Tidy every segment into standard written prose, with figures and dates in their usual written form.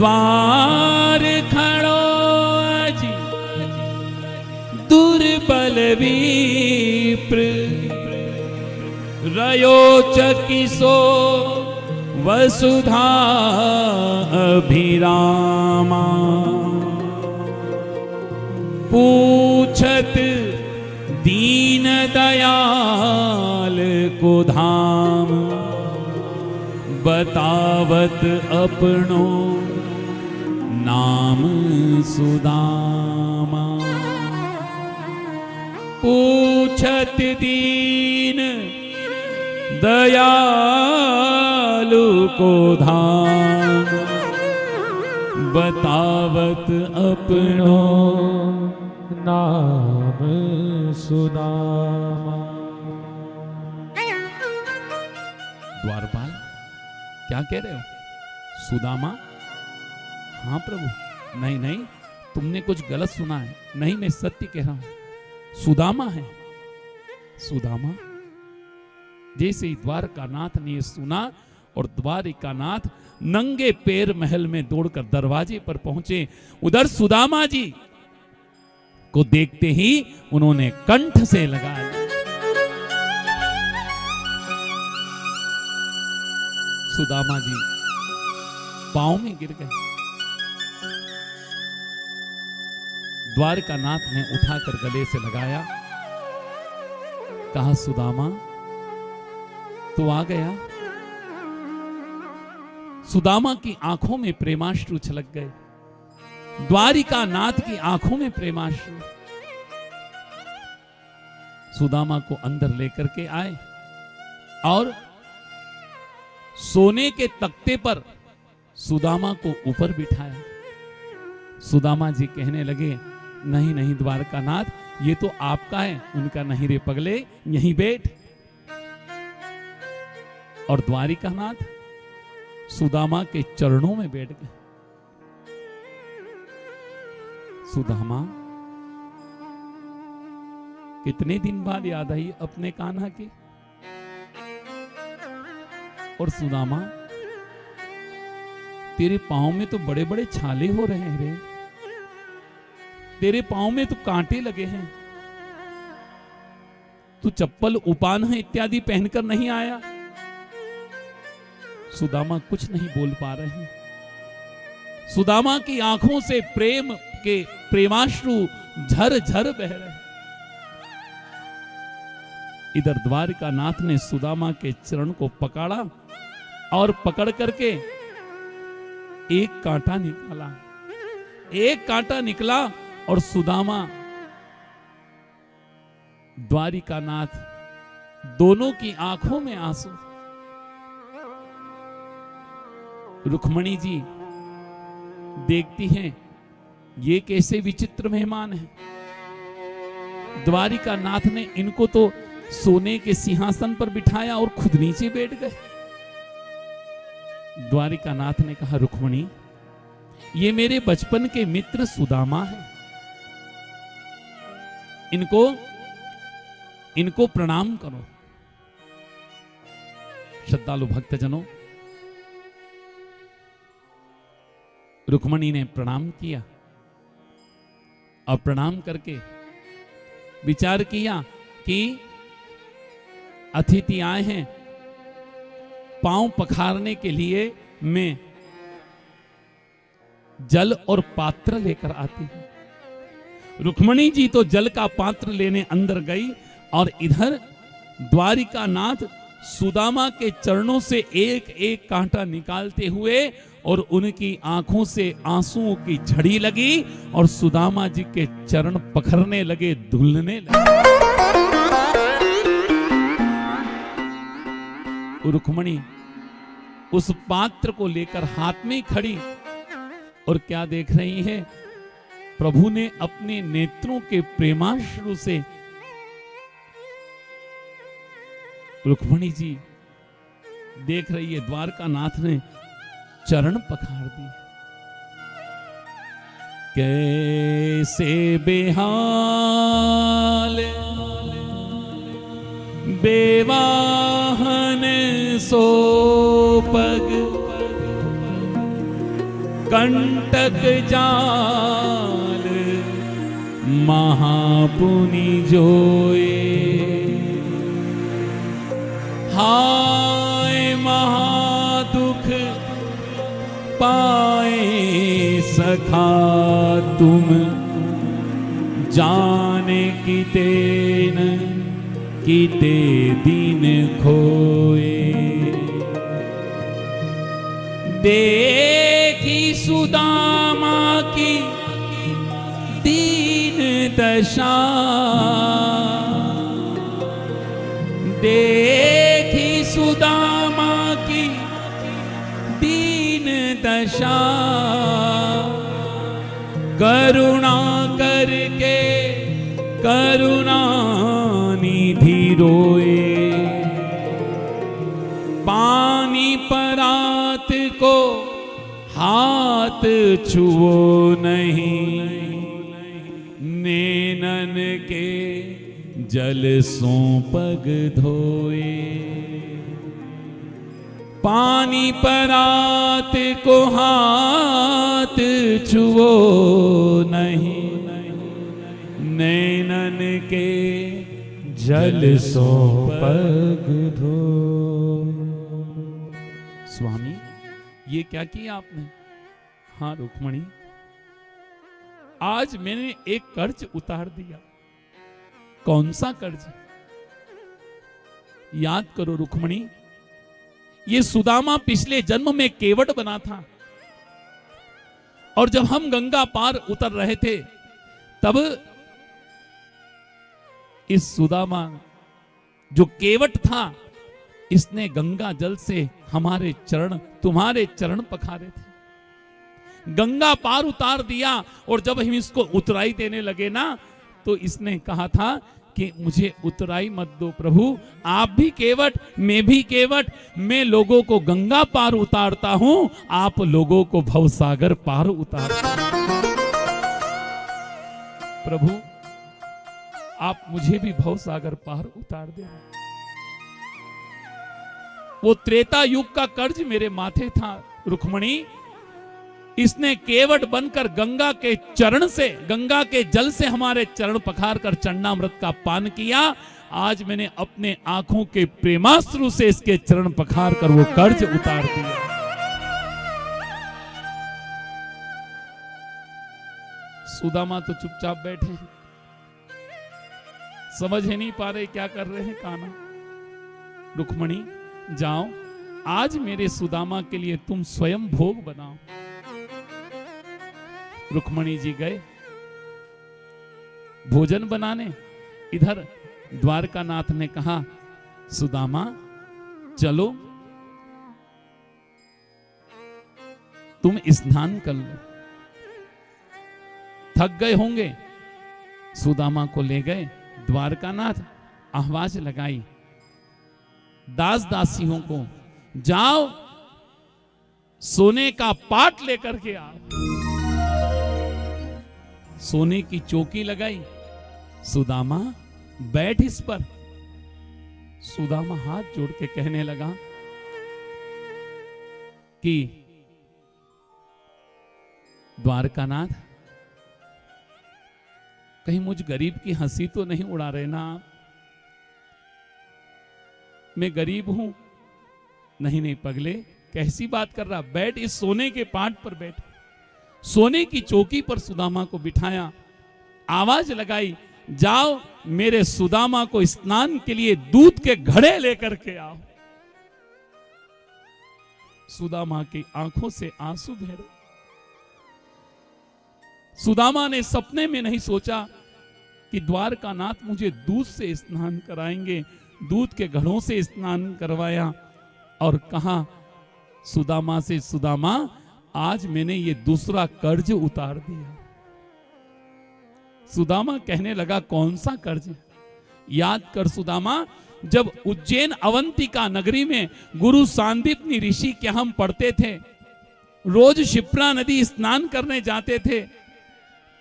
द्वार खड़ो अजी दुर्बल विप्र रयो चकिसो वसुधा अभिरामा पूछत दीन दयाल को धाम बतावत अपनो नाम सुदामा पूछत दीन दयालु को धाम बतावत अपनो नाम सुदामा। द्वारपाल क्या कह रहे हो? सुदामा? हाँ प्रभु। नहीं नहीं, तुमने कुछ गलत सुना है। नहीं, मैं सत्य कह रहा हूं, सुदामा है। सुदामा? जैसे ही द्वारकानाथ ने यह सुना और द्वारिकानाथ नंगे पैर महल में दौड़कर दरवाजे पर पहुंचे। उधर सुदामा जी को देखते ही उन्होंने कंठ से लगा लिया। सुदामा जी पांव में गिर गए। द्वारकानाथ ने उठाकर गले से लगाया, कहा सुदामा तू आ गया। सुदामा की आंखों में प्रेमाश्रु छलक गए। द्वारिकानाथ की आंखों में प्रेमाश्रु। सुदामा को अंदर लेकर के आए और सोने के तख्ते पर सुदामा को ऊपर बिठाया। सुदामा जी कहने लगे, नहीं नहीं द्वारकानाथ, ये तो आपका है। उनका नहीं रे पगले, यहीं बैठ। और द्वारिकानाथ सुदामा के चरणों में बैठ गए। सुदामा, कितने दिन बाद याद आई अपने कान्हा की। और सुदामा, तेरे पांव में तो बड़े बड़े छाले हो रहे हैं रे, तेरे पांव में तो कांटे लगे हैं। तू चप्पल उपान इत्यादि पहनकर नहीं आया। सुदामा कुछ नहीं बोल पा रहे हैं। सुदामा की आंखों से प्रेम के प्रेमाश्रु झर झर बह रहे। इधर द्वारकानाथ ने सुदामा के चरण को पकड़ा और पकड़ करके एक कांटा निकाला। एक कांटा निकला और सुदामा द्वारिकानाथ दोनों की आंखों में आंसू। रुक्मणी जी देखती हैं, ये कैसे विचित्र मेहमान हैं। द्वारिकानाथ ने इनको तो सोने के सिंहासन पर बिठाया और खुद नीचे बैठ गए। द्वारिकानाथ ने कहा, रुक्मणी, ये मेरे बचपन के मित्र सुदामा हैं। इनको प्रणाम करो। श्रद्धालु भक्तजनों, रुक्मणी ने प्रणाम किया और प्रणाम करके विचार किया कि अतिथि आए हैं, पांव पखारने के लिए मैं जल और पात्र लेकर आती हूं। रुक्मणी जी तो जल का पात्र लेने अंदर गई और इधर द्वारिकानाथ सुदामा के चरणों से एक एक कांटा निकालते हुए और उनकी आंखों से आंसुओं की झड़ी लगी और सुदामा जी के चरण पखरने लगे, धुलने लगे। रुक्मणी उस पात्र को लेकर हाथ में खड़ी और क्या देख रही है? प्रभु ने अपने नेत्रों के प्रेमाश्रु से रुक्मणी जी देख रही है। द्वारकानाथ ने चरण पखार दिए। कैसे बेहाल बेवाहन सो पग कंटक जाल महापुनि जोए। हाय महादुख पाए सखा तुम, जाने कितेन किते दिन खोए। देखी सुदामा की दीन दशा, देखी सुदामा की दीन दशा, करुणा करके करुणा निधि रोए। पानी परात को हाथ छुओ नहीं, नैनन के जल सो पग धोए। पानी परात को हाथ छुओ नहीं, नैनन के जल सो पग धो। स्वामी ये क्या किया आपने? हाँ रुक्मणी, आज मैंने एक कर्ज उतार दिया। कौन सा कर्ज? याद करो रुक्मणी, ये सुदामा पिछले जन्म में केवट बना था, और जब हम गंगा पार उतर रहे थे तब इस सुदामा जो केवट था, इसने गंगा जल से हमारे चरण, तुम्हारे चरण पखारे थे, गंगा पार उतार दिया। और जब हम इसको उतराई देने लगे ना, तो इसने कहा था कि मुझे उतराई मत दो प्रभु, आप भी केवट मैं भी केवट, मैं लोगों को गंगा पार उतारता हूं, आप लोगों को भवसागर पार उतारता हूं। प्रभु आप मुझे भी भवसागर पार उतार देना। वो त्रेता युग का कर्ज मेरे माथे था रुक्मणी, इसने केवट बनकर गंगा के चरण से, गंगा के जल से हमारे चरण पखार कर चरणामृत का पान किया। आज मैंने अपने आंखों के प्रेमाश्रु से इसके चरण पखार कर वो कर्ज उतार दिया। सुदामा तो चुपचाप बैठे हैं, समझ ही नहीं पा रहे क्या कर रहे हैं कान्हा। रुक्मणी जाओ, आज मेरे सुदामा के लिए तुम स्वयं भोग बनाओ। रुक्मणी जी गए भोजन बनाने। इधर द्वारकानाथ ने कहा, सुदामा चलो तुम स्नान कर लो, थक गए होंगे। सुदामा को ले गए द्वारकानाथ, आवाज लगाई दास दासियों को, जाओ सोने का पाट लेकर के आओ। सोने की चौकी लगाई, सुदामा बैठ इस पर। सुदामा हाथ जोड़ के कहने लगा कि द्वारकानाथ, कहीं मुझ गरीब की हंसी तो नहीं उड़ा रहे ना आप? मैं गरीब हूं। नहीं नहीं पगले, कैसी बात कर रहा, बैठ इस सोने के पाट पर बैठ। सोने की चौकी पर सुदामा को बिठाया, आवाज लगाई, जाओ मेरे सुदामा को स्नान के लिए दूध के घड़े लेकर के आओ। सुदामा की आंखों से आंसू बहे। सुदामा ने सपने में नहीं सोचा कि द्वारकानाथ मुझे दूध से स्नान कराएंगे। दूध के घड़ों से स्नान करवाया और कहा सुदामा से, सुदामा आज मैंने ये दूसरा कर्ज उतार दिया। सुदामा कहने लगा, कौन सा कर्ज? याद कर सुदामा, जब उज्जैन अवंतिका नगरी में गुरु सांदीपनी ऋषि के हम पढ़ते थे, रोज शिप्रा नदी स्नान करने जाते थे,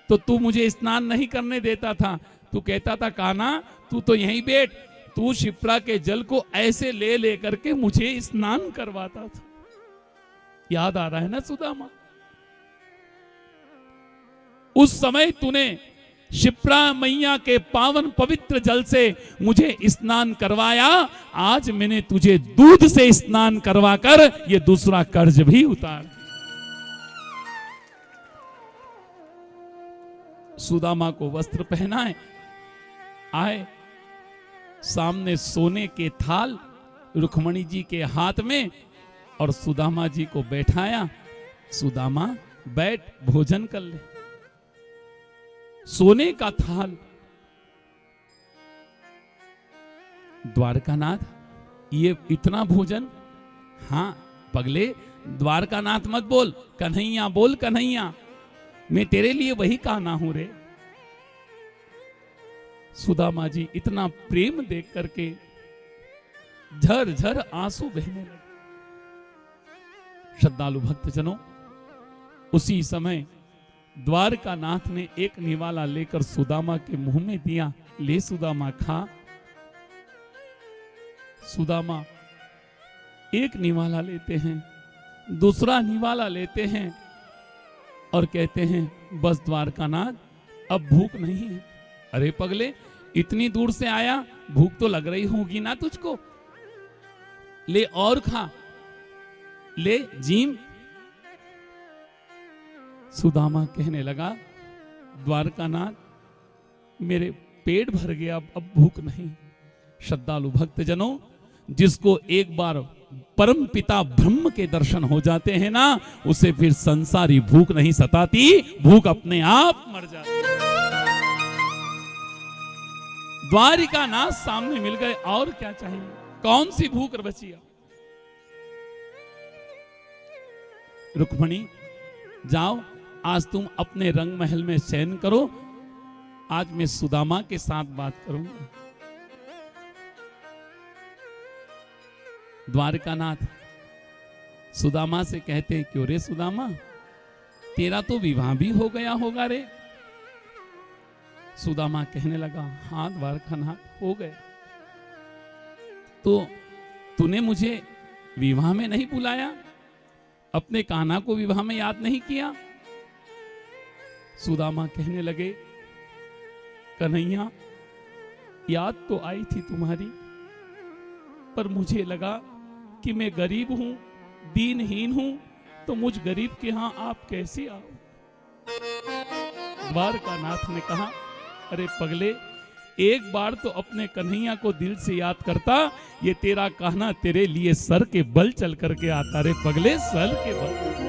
तो तू मुझे स्नान नहीं करने देता था। तू कहता था, कान्हा तू तो यहीं बैठ, तू शिप्रा के जल को ऐसे ले लेकर के मुझे स्नान करवाता था। याद आ रहा है ना सुदामा? उस समय तूने शिप्रा मैया के पावन पवित्र जल से मुझे स्नान करवाया, आज मैंने तुझे दूध से स्नान करवाकर ये दूसरा कर्ज भी उतार। सुदामा को वस्त्र पहनाए, आए, सामने सोने के थाल रुक्मणी जी के हाथ में और सुदामा जी को बैठाया। सुदामा बैठ, भोजन कर ले। सोने का थाल। द्वारकानाथ, ये इतना भोजन? हां पगले, द्वारकानाथ मत बोल, कन्हैया बोल, कन्हैया। मैं तेरे लिए वही कान्हा हूं रे। सुदामा जी इतना प्रेम देख करके झर झर आंसू बहने लगे। श्रद्धालु भक्तजनों, उसी समय द्वारकानाथ ने एक निवाला लेकर सुदामा के मुंह में दिया। ले सुदामा, खा। सुदामा एक निवाला लेते हैं, दूसरा निवाला लेते हैं और कहते हैं बस द्वारकानाथ, अब भूख नहीं है। अरे पगले, इतनी दूर से आया, भूख तो लग रही होगी ना तुझको, ले और खा, ले जीम। सुदामा कहने लगा द्वारकानाथ, मेरे पेट भर गया, अब भूख नहीं। श्रद्धालु भक्तजनों, जिसको एक बार परम पिता ब्रह्म के दर्शन हो जाते हैं ना, उसे फिर संसारी भूख नहीं सताती, भूख अपने आप मर जाती। द्वारिकानाथ सामने मिल गए, और क्या चाहिए, कौन सी भूख बची। रुक्मणी, जाओ, आज तुम अपने रंग महल में शयन करो, आज मैं सुदामा के साथ बात करूंगा। द्वारकानाथ सुदामा से कहते हैं, क्यों रे सुदामा, तेरा तो विवाह भी हो गया होगा रे। सुदामा कहने लगा, हाँ द्वारकानाथ, हो गया। तो तूने मुझे विवाह में नहीं बुलाया, अपने कान्हा को विवाह में याद नहीं किया। सुदामा कहने लगे, कन्हैया, याद तो आई थी तुम्हारी, पर मुझे लगा कि मैं गरीब हूं, दीनहीन हूं, तो मुझ गरीब के यहां आप कैसे आओ। द्वारकानाथ ने कहा, अरे पगले, एक बार तो अपने कन्हैया को दिल से याद करता, ये तेरा कहना तेरे लिए सर के बल चल करके आता। रे पगले, सर के बल।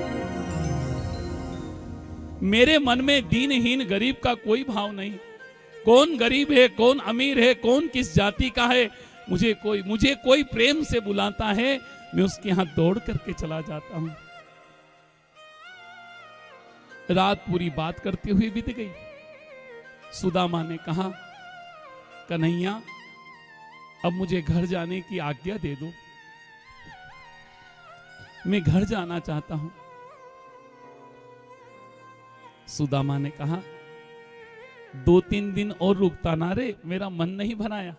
मेरे मन में दीनहीन गरीब का कोई भाव नहीं। कौन गरीब है, कौन अमीर है, कौन किस जाति का है, मुझे कोई प्रेम से बुलाता है, मैं उसके यहां दौड़ करके चला जाता हूं। रात पूरी बात करते हुए बीत गई। सुदामा ने कहा, कन्हैया, अब मुझे घर जाने की आज्ञा दे दो, मैं घर जाना चाहता हूं। सुदामा ने कहा, 2-3 दिन और रुकता ना रे, मेरा मन नहीं भराया।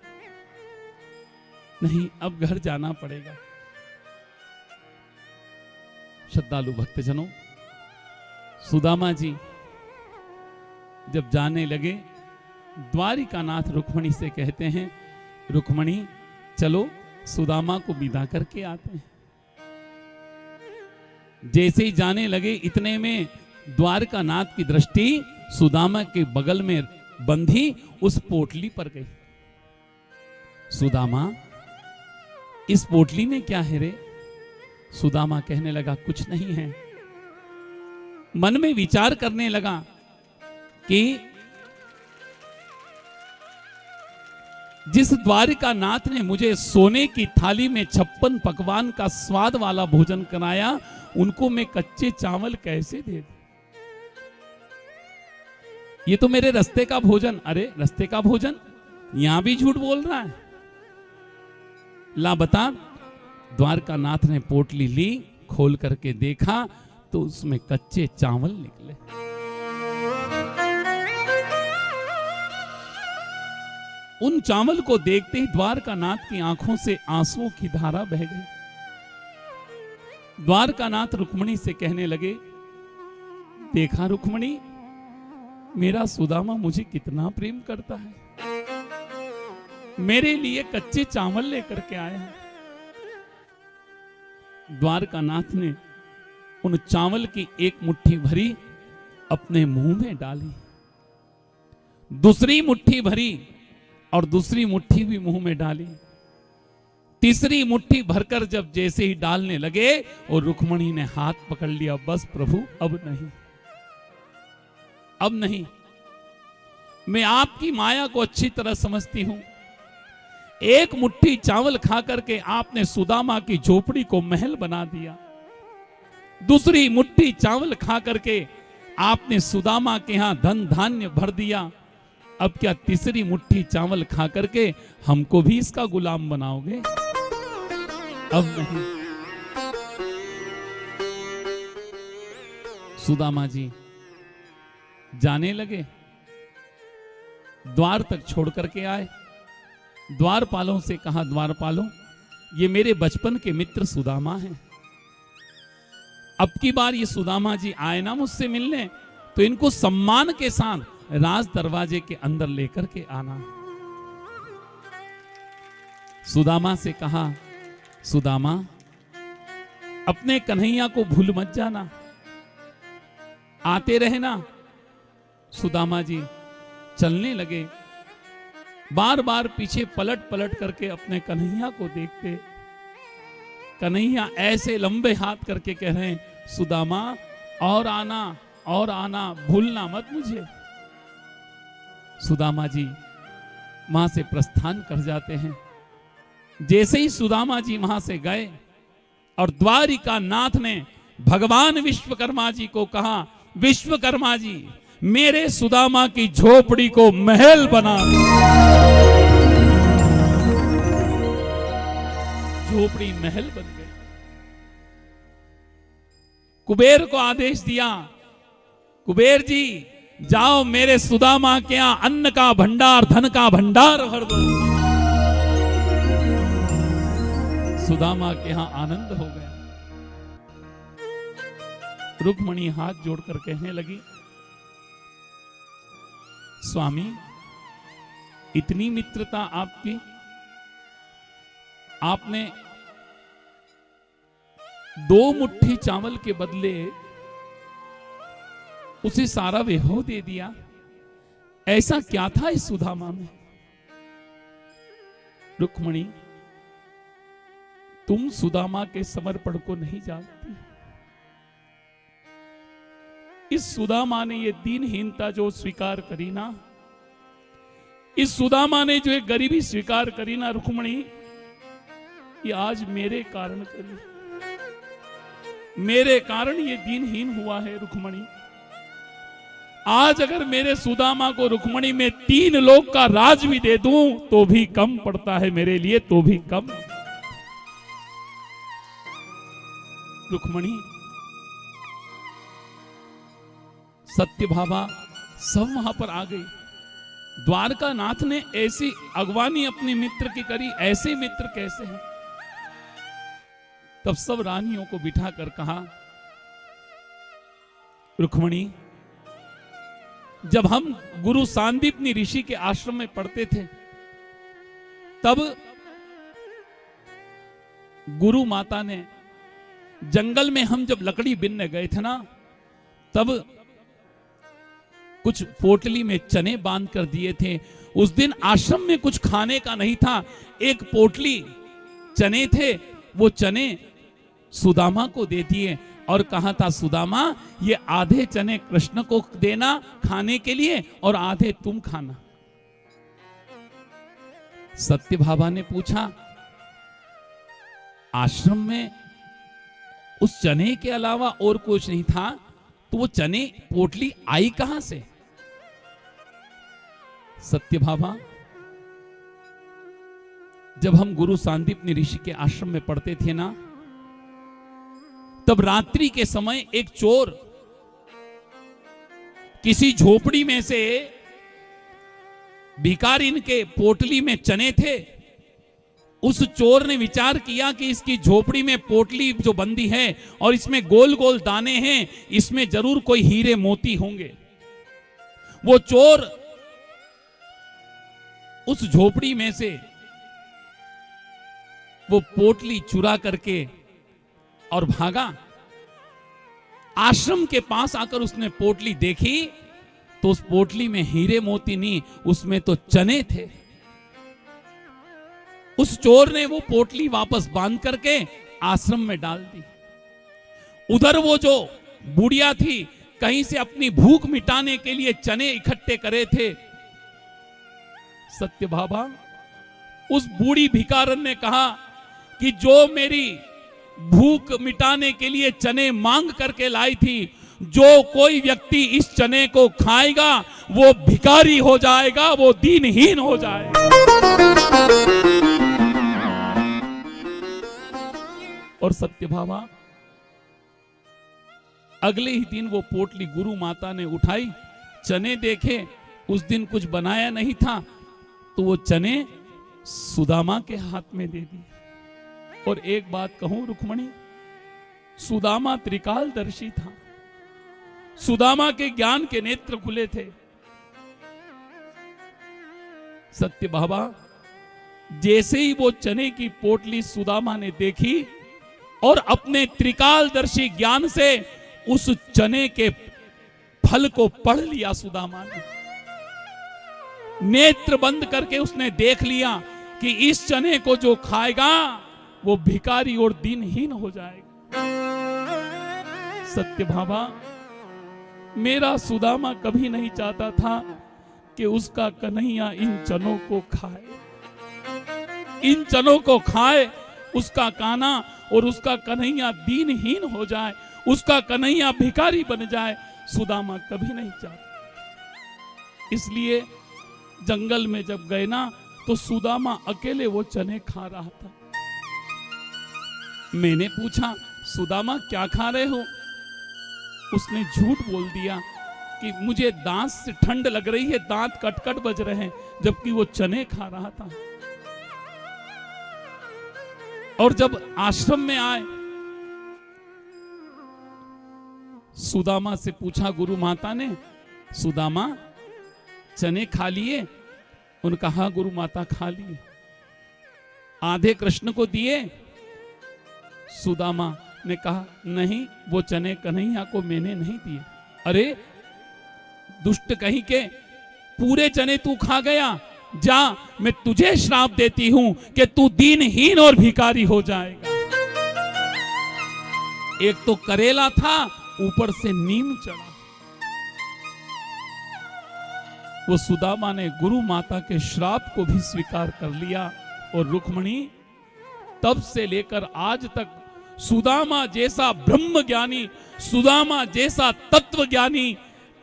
नहीं, अब घर जाना पड़ेगा। श्रद्धालु भक्तजनों, सुदामा जी जब जाने लगे, द्वारिकानाथ रुक्मणी से कहते हैं, रुक्मणी चलो सुदामा को विदा करके आते हैं। जैसे ही जाने लगे, इतने में द्वारकानाथ की दृष्टि सुदामा के बगल में बंधी उस पोटली पर गई। सुदामा, इस पोटली में क्या है रे? सुदामा कहने लगा, कुछ नहीं है। मन में विचार करने लगा कि जिस द्वारिकानाथ ने मुझे सोने की थाली में 56 पकवान का स्वाद वाला भोजन कराया, उनको मैं कच्चे चावल कैसे दे दूं? ये तो मेरे रास्ते का भोजन। अरे रास्ते का भोजन, यहां भी झूठ बोल रहा है। ला बता। द्वारकानाथ ने पोटली ली, खोल करके देखा तो उसमें कच्चे चावल निकले। उन चावल को देखते ही द्वारकानाथ की आंखों से आंसुओं की धारा बह गई। द्वारकानाथ रुक्मणी से कहने लगे, देखा रुक्मणी, मेरा सुदामा मुझे कितना प्रेम करता है, मेरे लिए कच्चे चावल लेकर के आया है। द्वारकानाथ ने उन चावल की एक मुट्ठी भरी अपने मुंह में डाली, दूसरी मुट्ठी भरी और दूसरी मुट्ठी भी मुंह में डाली, तीसरी मुट्ठी भरकर जब जैसे ही डालने लगे और रुक्मणी ने हाथ पकड़ लिया, बस प्रभु अब नहीं, अब नहीं। मैं आपकी माया को अच्छी तरह समझती हूं। एक मुट्ठी चावल खा करके आपने सुदामा की झोपड़ी को महल बना दिया, दूसरी मुट्ठी चावल खा करके आपने सुदामा के यहां धन धान्य भर दिया। अब क्या तीसरी मुट्ठी चावल खा करके हमको भी इसका गुलाम बनाओगे? अब नहीं। सुदामा जी जाने लगे, द्वार तक छोड़ करके आए। द्वारपालों से कहा, द्वारपालों ये मेरे बचपन के मित्र सुदामा हैं, अब की बार ये सुदामा जी आए ना मुझसे मिलने तो इनको सम्मान के साथ राज दरवाजे के अंदर लेकर के आना। सुदामा से कहा, सुदामा अपने कन्हैया को भूल मत जाना, आते रहना। सुदामा जी चलने लगे, बार बार पीछे पलट पलट करके अपने कन्हैया को देखते। कन्हैया ऐसे लंबे हाथ करके कह रहे हैं, सुदामा और आना, भूलना मत मुझे। सुदामा जी वहां से प्रस्थान कर जाते हैं। जैसे ही सुदामा जी वहां से गए और द्वारिका नाथ ने भगवान विश्वकर्मा जी को कहा, विश्वकर्मा जी मेरे सुदामा की झोपड़ी को महल बना दो। झोपड़ी महल बन गई। कुबेर को आदेश दिया, कुबेर जी जाओ मेरे सुदामा के यहां अन्न का भंडार, धन का भंडार भर दो। सुदामा के यहां आनंद हो गया। रुक्मणी हाथ जोड़कर कहने लगी, स्वामी इतनी मित्रता आपकी, आपने 2 मुट्ठी चावल के बदले उसे सारा वैभव दे दिया, ऐसा क्या था इस सुदामा में? रुक्मणी तुम सुदामा के समर्पण को नहीं जानती। इस सुदामा ने ये दीनहीनता जो स्वीकार करी ना, इस सुदामा ने जो ये गरीबी स्वीकार करी ना रुक्मणी, ये आज मेरे कारण करी, मेरे कारण ये दीनहीन हुआ है रुक्मणी। आज अगर मेरे सुदामा को रुक्मणी में 3 लोक का राज भी दे दूं तो भी कम पड़ता है मेरे लिए, तो भी कम। रुक्मणी सत्यभामा सब वहां पर आ गई। द्वारका नाथ ने ऐसी अगवानी अपने मित्र की करी, ऐसे मित्र कैसे हैं? तब सब रानियों को बिठाकर कहा, रुक्मणी जब हम गुरु सांदीपनी ऋषि के आश्रम में पढ़ते थे, तब गुरु माता ने जंगल में हम जब लकड़ी बिनने गए थे ना, तब कुछ पोटली में चने बांध कर दिए थे। उस दिन आश्रम में कुछ खाने का नहीं था, एक पोटली चने थे, वो चने सुदामा को दे दिए और कहा था, सुदामा ये आधे चने कृष्ण को देना खाने के लिए और आधे तुम खाना। सत्यभामा ने पूछा, आश्रम में उस चने के अलावा और कुछ नहीं था, तो वो चने पोटली आई कहां से? सत्यभामा जब हम गुरु सांदीपनी ऋषि के आश्रम में पढ़ते थे ना, तब रात्रि के समय एक चोर किसी झोपड़ी में से भिखारिन के पोटली में चने थे। उस चोर ने विचार किया कि इसकी झोपड़ी में पोटली जो बंदी है और इसमें गोल गोल दाने हैं, इसमें जरूर कोई हीरे मोती होंगे। वो चोर उस झोपड़ी में से वो पोटली चुरा करके और भागा। आश्रम के पास आकर उसने पोटली देखी तो उस पोटली में हीरे मोती नहीं, उसमें तो चने थे। उस चोर ने वो पोटली वापस बांध करके आश्रम में डाल दी। उधर वो जो बुढ़िया थी, कहीं से अपनी भूख मिटाने के लिए चने इकट्ठे करे थे। सत्यभामा, उस बूढ़ी भिखारन ने कहा कि जो मेरी भूख मिटाने के लिए चने मांग करके लाई थी, जो कोई व्यक्ति इस चने को खाएगा वो भिखारी हो जाएगा, वो दीनहीन हो जाएगा। और सत्यभामा अगले ही दिन वो पोटली गुरु माता ने उठाई, चने देखे, उस दिन कुछ बनाया नहीं था, तो वो चने सुदामा के हाथ में दे दिए। और एक बात कहूं रुक्मणी, सुदामा त्रिकालदर्शी था। सुदामा के ज्ञान के नेत्र खुले थे। सत्यभामा, जैसे ही वो चने की पोटली सुदामा ने देखी और अपने त्रिकालदर्शी ज्ञान से उस चने के फल को पढ़ लिया, सुदामा ने नेत्र बंद करके उसने देख लिया कि इस चने को जो खाएगा वो भिखारी और दीनहीन हो जाएगा। सत्यभामा, मेरा सुदामा कभी नहीं चाहता था कि उसका कन्हैया इन चनों को खाए, इन चनों को खाए, उसका काना और उसका कन्हैया दीनहीन हो जाए, उसका कन्हैया भिखारी बन जाए। सुदामा कभी नहीं चाहता। इसलिए जंगल में जब गए ना, तो सुदामा अकेले वो चने खा रहा था। मैंने पूछा, सुदामा क्या खा रहे हो? उसने झूठ बोल दिया कि मुझे दांत से ठंड लग रही है, दांत कटकट बज रहे हैं, जबकि वो चने खा रहा था। और जब आश्रम में आए, सुदामा से पूछा गुरु माता ने, सुदामा चने खा लिए? उनका हाँ गुरु माता खा लिए। आधे कृष्ण को दिए? सुदामा ने कहा नहीं, वो चने कन्हैया को मैंने नहीं दिए। अरे दुष्ट कहीं के, पूरे चने तू खा गया, जा मैं तुझे श्राप देती हूं कि तू दीनहीन और भिखारी हो जाएगा। एक तो करेला था, ऊपर से नीम चढ़ा। वो सुदामा ने गुरु माता के श्राप को भी स्वीकार कर लिया। और रुक्मणी, तब से लेकर आज तक सुदामा जैसा ब्रह्म ज्ञानी, सुदामा जैसा तत्व ज्ञानी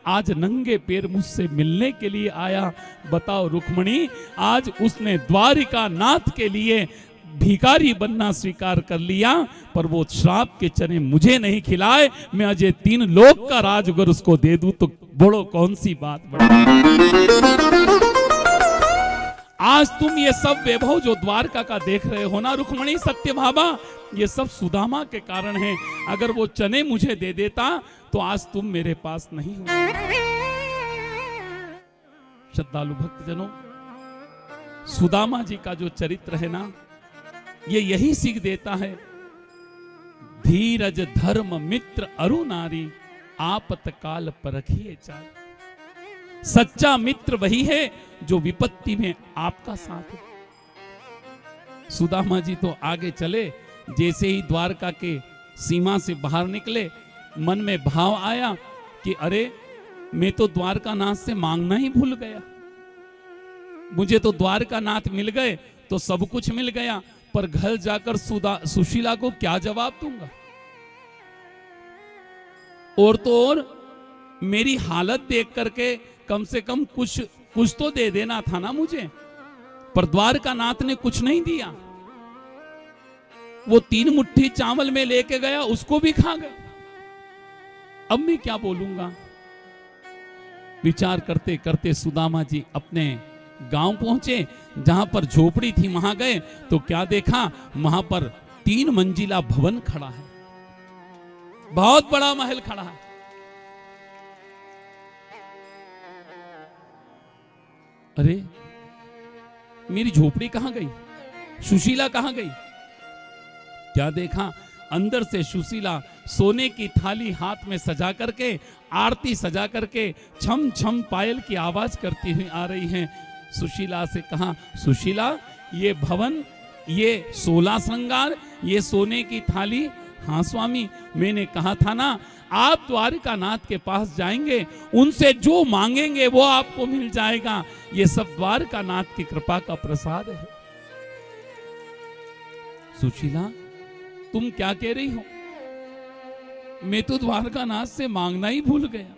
आज नंगे पैर मुझसे मिलने के लिए आया। बताओ रुक्मणी, आज उसने द्वारिका नाथ के लिए भिखारी बनना स्वीकार कर लिया, पर वो श्राप के चने मुझे नहीं खिलाए। मैं अजय 3 लोक का राज अगर उसको दे दूं तो बड़ो कौन सी बात बड़ी। आज तुम ये सब वैभव जो द्वारका का देख रहे हो ना रुक्मणी, सत्यभामा, ये सब सुदामा के कारण है। अगर वो चने मुझे दे देता तो आज तुम मेरे पास नहीं हो। श्रद्धालु भक्तजनों, सुदामा जी का जो चरित्र है ना, ये यही सीख देता है, धीरज धर्म मित्र अरु नारी, आपतकाल परखिए चाल। सच्चा मित्र वही है जो विपत्ति में आपका साथ है। सुदामा जी तो आगे चले, जैसे ही द्वारका के सीमा से बाहर निकले, मन में भाव आया कि अरे मैं तो द्वारका नाथ से मांगना ही भूल गया। मुझे तो द्वारका नाथ मिल गए तो सब कुछ मिल गया, पर घर जाकर सुशीला को क्या जवाब दूंगा। और तो और मेरी हालत देख करके कम से कम कुछ तो दे देना था ना मुझे, पर द्वारका नाथ ने कुछ नहीं दिया। वो 3 मुट्ठी चावल में लेके गया, उसको भी खा गया। अब मैं क्या बोलूंगा। विचार करते करते सुदामा जी अपने गांव पहुंचे, जहां पर झोपड़ी थी वहां गए तो क्या देखा, वहां पर 3 मंजिला भवन खड़ा है, बहुत बड़ा महल खड़ा है। अरे मेरी झोपड़ी कहां गई, सुशीला कहां गई? क्या देखा, अंदर से सुशीला सोने की थाली हाथ में सजा करके, आरती सजा करके छम छम पायल की आवाज करती हुई आ रही है। सुशीला से कहा, सुशीला ये भवन, ये 16 श्रृंगार, ये सोने की थाली? हाँ स्वामी, मैंने कहा था ना, आप द्वारकानाथ के पास जाएंगे, उनसे जो मांगेंगे वो आपको मिल जाएगा। ये सब द्वारकानाथ की कृपा का प्रसाद है। सुशीला, तुम क्या कह रही हो? मैं तो द्वारकानाथ से मांगना ही भूल गया।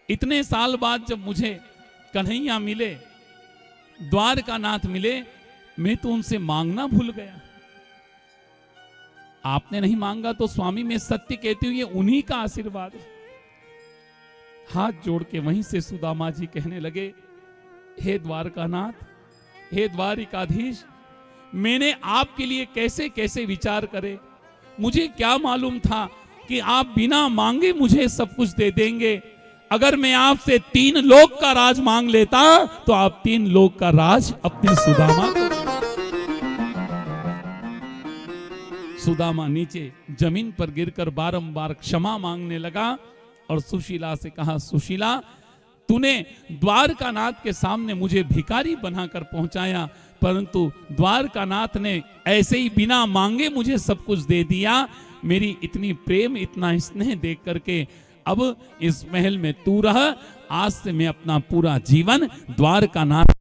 इतने साल बाद जब मुझे कन्हैया मिले, द्वारकानाथ मिले, मैं तो उनसे मांगना भूल गया। आपने नहीं मांगा तो स्वामी, मैं सत्य कहती हूं, ये उन्हीं का आशीर्वाद है। हाथ जोड़ के वहीं से सुदामा जी कहने लगे, हे द्वारकानाथ, हे द्वारिकाधीश, मैंने आपके लिए कैसे कैसे विचार करे। मुझे क्या मालूम था कि आप बिना मांगे मुझे सब कुछ दे देंगे। अगर मैं आपसे 3 लोक का राज मांग लेता तो आप 3 लोक का राज अपने सुदामा को। सुदामा नीचे जमीन पर गिरकर बारंबार क्षमा मांगने लगा और सुशीला से कहा, सुशीला, तूने द्वारकानाथ के सामने मुझे भिखारी बनाकर पहुंचाया, परंतु द्वारकानाथ ने ऐसे ही बिना मांगे मुझे सब कुछ दे दिया। मेरी इतनी प्रेम, इतना स्नेह देख करके अब इस महल में तू रह। आज से मैं अपना पूरा जीवन द्वारकानाथ